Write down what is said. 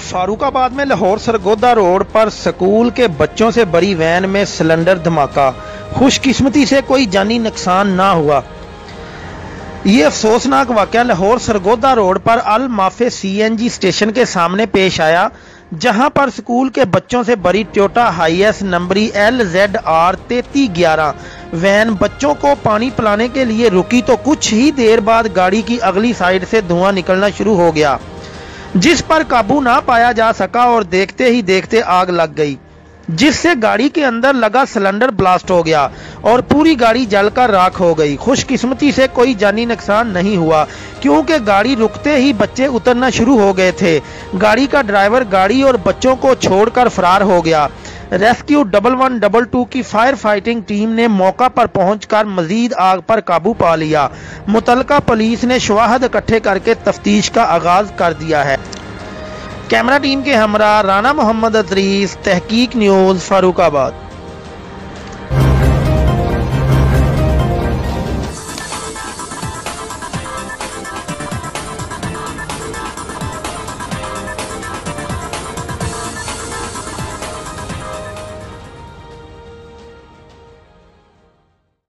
फारूकाबाद में लाहौर सरगोदा रोड पर स्कूल के बच्चों से भरी वैन में सिलेंडर धमाका। खुशकिस्मती से कोई जानी नुकसान ना हुआ। ये अफसोसनाक वाकया लाहौर सरगोदा रोड पर अल माफे CNG स्टेशन के सामने पेश आया, जहां पर स्कूल के बच्चों से भरी टोयोटा हाईएस नंबरी LZR 3311 वैन बच्चों को पानी पिलाने के लिए रुकी तो कुछ ही देर बाद गाड़ी की अगली साइड से धुआं निकलना शुरू हो गया, जिस पर काबू ना पाया जा सका और देखते ही देखते आग लग गई, जिससे गाड़ी के अंदर लगा सिलेंडर ब्लास्ट हो गया और पूरी गाड़ी जलकर राख हो गई। खुशकिस्मती से कोई जानी नुकसान नहीं हुआ, क्योंकि गाड़ी रुकते ही बच्चे उतरना शुरू हो गए थे। गाड़ी का ड्राइवर गाड़ी और बच्चों को छोड़कर फरार हो गया। रेस्क्यू 1122 की फायर फाइटिंग टीम ने मौका पर पहुंचकर मजीद आग पर काबू पा लिया। मुतलका पुलिस ने शवाहद इकट्ठे करके तफ्तीश का आगाज कर दिया है। कैमरा टीम के हमरा राना मोहम्मद अदरीस, तहकीक न्यूज़, फारूकाबाद।